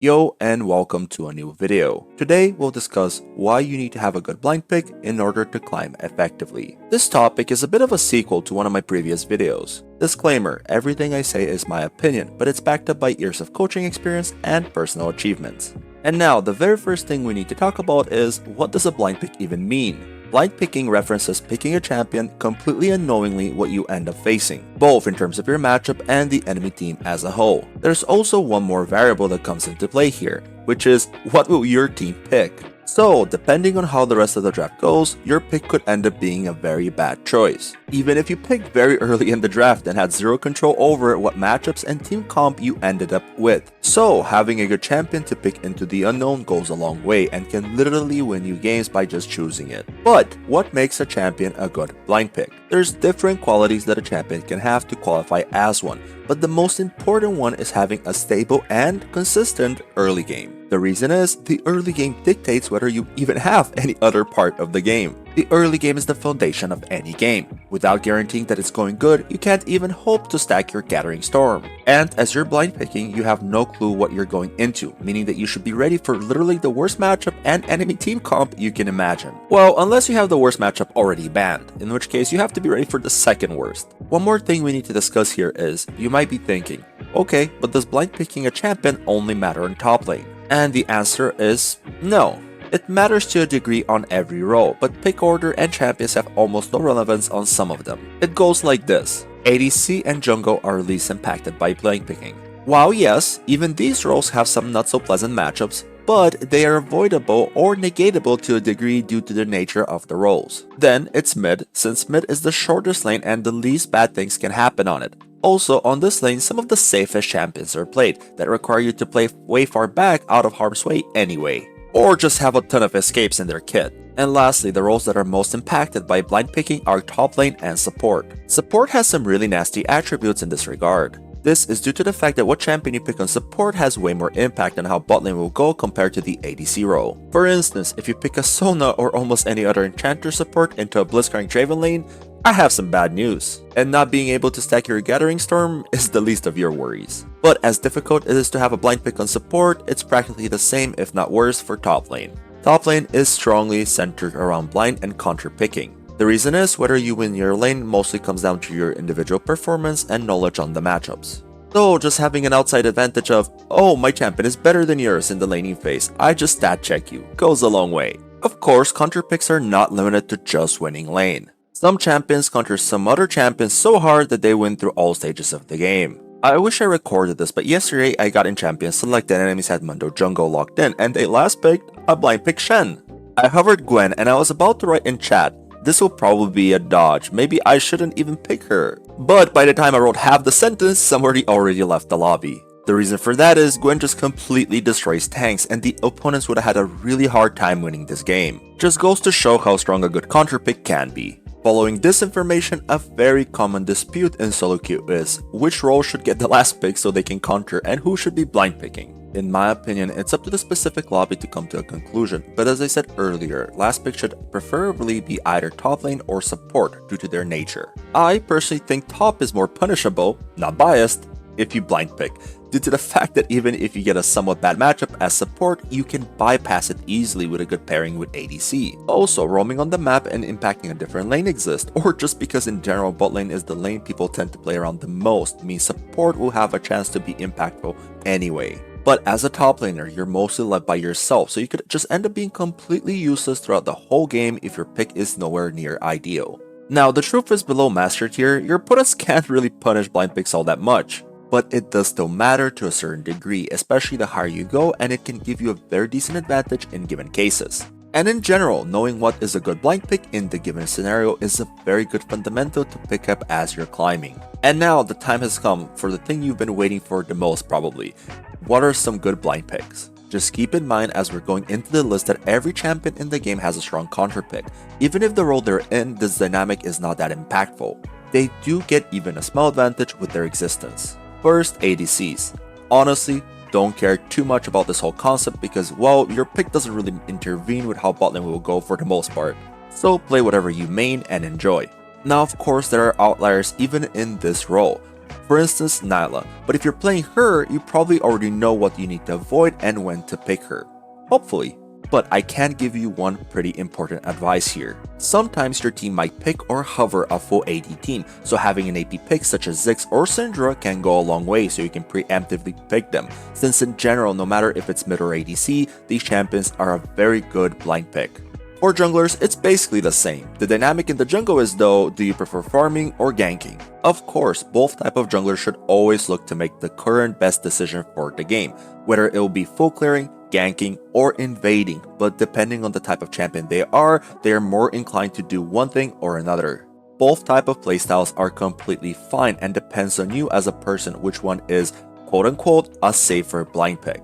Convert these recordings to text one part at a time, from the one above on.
Yo, and welcome to a new video. Today we'll discuss why you need to have a good blind pick in order to climb effectively. This topic is a bit of a sequel to one of my previous videos. Disclaimer, everything I say is my opinion, but it's backed up by years of coaching experience and personal achievements. And now, the very first thing we need to talk about is, what does a blind pick even mean? Blind picking references picking a champion completely unknowingly what you end up facing, both in terms of your matchup and the enemy team as a whole. There's also one more variable that comes into play here, which is, what will your team pick? So, depending on how the rest of the draft goes, your pick could end up being a very bad choice. Even if you picked very early in the draft and had zero control over what matchups and team comp you ended up with. So, having a good champion to pick into the unknown goes a long way and can literally win you games by just choosing it. But, what makes a champion a good blind pick? There's different qualities that a champion can have to qualify as one, but the most important one is having a stable and consistent early game. The reason is, the early game dictates whether you even have any other part of the game. The early game is the foundation of any game. Without guaranteeing that it's going good, you can't even hope to stack your Gathering Storm. And as you're blind picking, you have no clue what you're going into, meaning that you should be ready for literally the worst matchup and enemy team comp you can imagine. Well, unless you have the worst matchup already banned, in which case you have to be ready for the second worst. One more thing we need to discuss here is, you might be thinking, okay, but does blind picking a champion only matter in top lane? And the answer is no. It matters to a degree on every role, but pick order and champions have almost no relevance on some of them. It goes like this: ADC and jungle are least impacted by blind picking. While yes, even these roles have some not so pleasant matchups, but they are avoidable or negatable to a degree due to the nature of the roles. Then it's mid, since mid is the shortest lane and the least bad things can happen on it. Also, on this lane, some of the safest champions are played that require you to play way far back out of harm's way anyway, or just have a ton of escapes in their kit. And lastly, the roles that are most impacted by blind picking are top lane and support. Support has some really nasty attributes in this regard. This is due to the fact that what champion you pick on support has way more impact on how bot lane will go compared to the ADC role. For instance, if you pick a Sona or almost any other enchanter support into a Blitzcrank Draven lane, I have some bad news. And not being able to stack your Gathering Storm is the least of your worries. But as difficult it is to have a blind pick on support, it's practically the same if not worse for top lane. Top lane is strongly centered around blind and counter picking. The reason is, whether you win your lane mostly comes down to your individual performance and knowledge on the matchups. So just having an outside advantage of, oh, my champion is better than yours in the laning phase, I just stat check you, goes a long way. Of course, counter picks are not limited to just winning lane. Some champions counter some other champions so hard that they win through all stages of the game. I wish I recorded this, but yesterday I got in champion select and enemies had Mundo Jungle locked in and they last picked a blind pick Shen. I hovered Gwen and I was about to write in chat, this will probably be a dodge, maybe I shouldn't even pick her. But by the time I wrote half the sentence, somebody already left the lobby. The reason for that is Gwen just completely destroys tanks and the opponents would have had a really hard time winning this game. Just goes to show how strong a good counter pick can be. Following this information, a very common dispute in solo queue is, which role should get the last pick so they can counter and who should be blind picking? In my opinion, it's up to the specific lobby to come to a conclusion, but as I said earlier, last pick should preferably be either top lane or support due to their nature. I personally think top is more punishable, not biased, if you blind pick, due to the fact that even if you get a somewhat bad matchup as support, you can bypass it easily with a good pairing with ADC. Also, roaming on the map and impacting a different lane exists, or just because in general bot lane is the lane people tend to play around the most, means support will have a chance to be impactful anyway. But as a top laner, you're mostly led by yourself, so you could just end up being completely useless throughout the whole game if your pick is nowhere near ideal. Now, the truth is, below Master Tier, your opponents can't really punish blind picks all that much. But it does still matter to a certain degree, especially the higher you go, and it can give you a very decent advantage in given cases. And in general, knowing what is a good blind pick in the given scenario is a very good fundamental to pick up as you're climbing. And now the time has come for the thing you've been waiting for the most probably. What are some good blind picks? Just keep in mind as we're going into the list that every champion in the game has a strong counter pick. Even if the role they're in, this dynamic is not that impactful. They do get even a small advantage with their existence. First, ADCs. Honestly, don't care too much about this whole concept because, well, your pick doesn't really intervene with how bot lane will go for the most part. So play whatever you main and enjoy. Now, of course, there are outliers even in this role. For instance, Nyla, but if you're playing her, you probably already know what you need to avoid and when to pick her. Hopefully. But I can give you one pretty important advice here. Sometimes your team might pick or hover a full AD team, so having an AP pick such as Hicks or Syndra can go a long way so you can preemptively pick them, since in general, no matter if it's mid or ADC, these champions are a very good blind pick. For junglers, it's basically the same. The dynamic in the jungle is though, do you prefer farming or ganking? Of course, both type of junglers should always look to make the current best decision for the game, whether it will be full clearing, ganking, or invading, but depending on the type of champion they are more inclined to do one thing or another. Both type of playstyles are completely fine and depends on you as a person which one is quote-unquote a safer blind pick.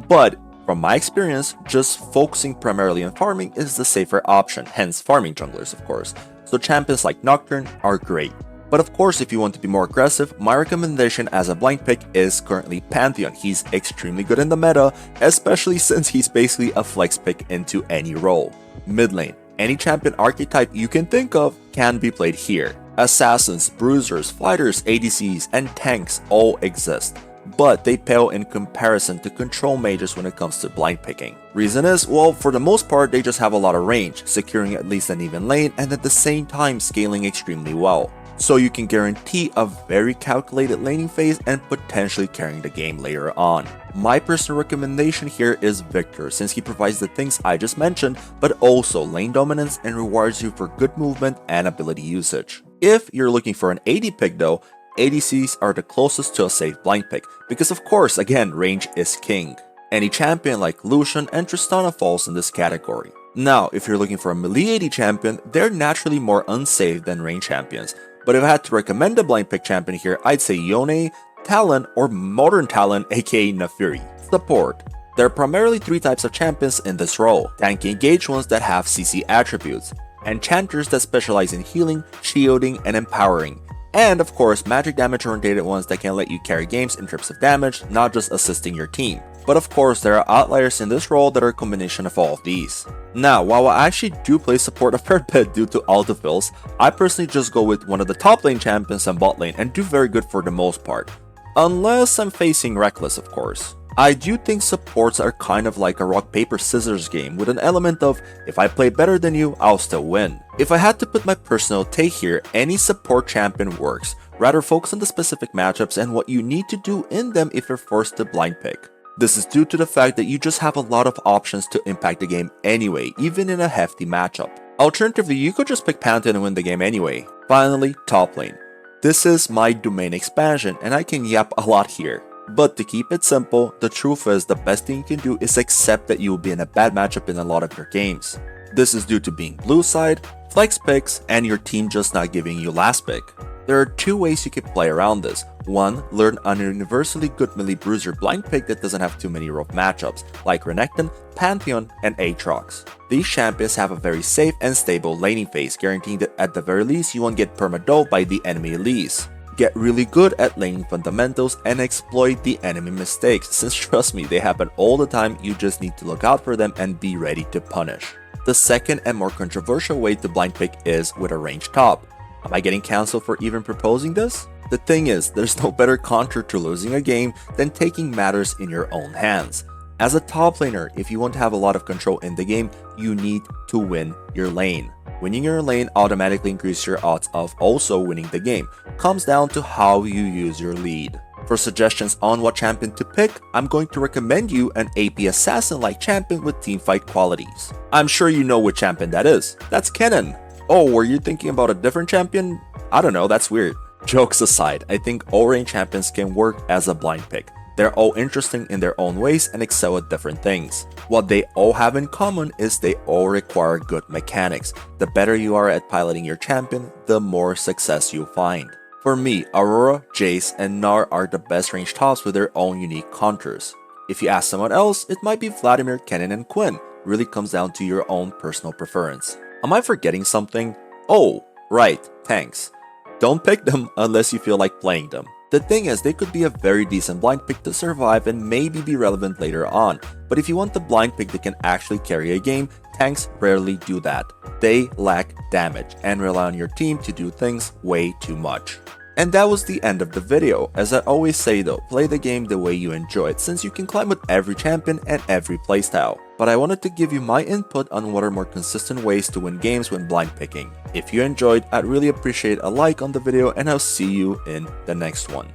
But from my experience, just focusing primarily on farming is the safer option, hence farming junglers of course, so champions like Nocturne are great. But of course, if you want to be more aggressive, my recommendation as a blind pick is currently Pantheon. He's extremely good in the meta, especially since he's basically a flex pick into any role. Mid lane, any champion archetype you can think of can be played here. Assassins, bruisers, fighters, ADCs, and tanks all exist, but they pale in comparison to control mages when it comes to blind picking. Reason is, well, for the most part they just have a lot of range, securing at least an even lane and at the same time scaling extremely well. So you can guarantee a very calculated laning phase and potentially carrying the game later on. My personal recommendation here is Victor, since he provides the things I just mentioned, but also lane dominance and rewards you for good movement and ability usage. If you're looking for an AD pick though, ADCs are the closest to a safe blind pick, because of course, again, range is king. Any champion like Lucian and Tristana falls in this category. Now, if you're looking for a melee AD champion, they're naturally more unsafe than range champions. But if I had to recommend a blind pick champion here, I'd say Yone, Talon, or Modern Talon aka Naafiri. Support. There are primarily three types of champions in this role: tanky engaged ones that have CC attributes, enchanters that specialize in healing, shielding, and empowering, and of course magic damage oriented ones that can let you carry games in terms of damage, not just assisting your team. But of course, there are outliers in this role that are a combination of all of these. Now, while I actually do play support a fair bit due to autofills, I personally just go with one of the top lane champions and bot lane and do very good for the most part. Unless I'm facing Reckless, of course. I do think supports are kind of like a rock paper scissors game with an element of, if I play better than you, I'll still win. If I had to put my personal take here, any support champion works. Rather focus on the specific matchups and what you need to do in them if you're forced to blind pick. This is due to the fact that you just have a lot of options to impact the game anyway, even in a hefty matchup. Alternatively, you could just pick Pantheon and win the game anyway. Finally, top lane. This is my domain expansion and I can yap a lot here. But to keep it simple, the truth is the best thing you can do is accept that you will be in a bad matchup in a lot of your games. This is due to being blue side, flex picks, and your team just not giving you last pick. There are two ways you can play around this. One, learn a universally good melee bruiser blind pick that doesn't have too many rough matchups, like Renekton, Pantheon, and Aatrox. These champions have a very safe and stable laning phase, guaranteeing that at the very least you won't get permadeath by the enemy elites. Get really good at laning fundamentals and exploit the enemy mistakes, since trust me, they happen all the time, you just need to look out for them and be ready to punish. The second and more controversial way to blind pick is with a ranged top. Am I getting cancelled for even proposing this? The thing is, there's no better counter to losing a game than taking matters in your own hands. As a top laner, if you want to have a lot of control in the game, you need to win your lane. Winning your lane automatically increases your odds of also winning the game. Comes down to how you use your lead. For suggestions on what champion to pick, I'm going to recommend you an AP assassin-like champion with teamfight qualities. I'm sure you know which champion that is. That's Kennen. Oh, were you thinking about a different champion? I don't know, that's weird. Jokes aside, I think all range champions can work as a blind pick. They're all interesting in their own ways and excel at different things. What they all have in common is they all require good mechanics. The better you are at piloting your champion, the more success you'll find. For me, Aurora, Jayce, and Gnar are the best range tops with their own unique counters. If you ask someone else, it might be Vladimir, Kennen, and Quinn. Really comes down to your own personal preference. Am I forgetting something? Oh, right, tanks. Don't pick them unless you feel like playing them. The thing is, they could be a very decent blind pick to survive and maybe be relevant later on, but if you want the blind pick that can actually carry a game, tanks rarely do that. They lack damage and rely on your team to do things way too much. And that was the end of the video. As I always say though, play the game the way you enjoy it, since you can climb with every champion and every playstyle. But I wanted to give you my input on what are more consistent ways to win games when blind picking. If you enjoyed, I'd really appreciate a like on the video, and I'll see you in the next one.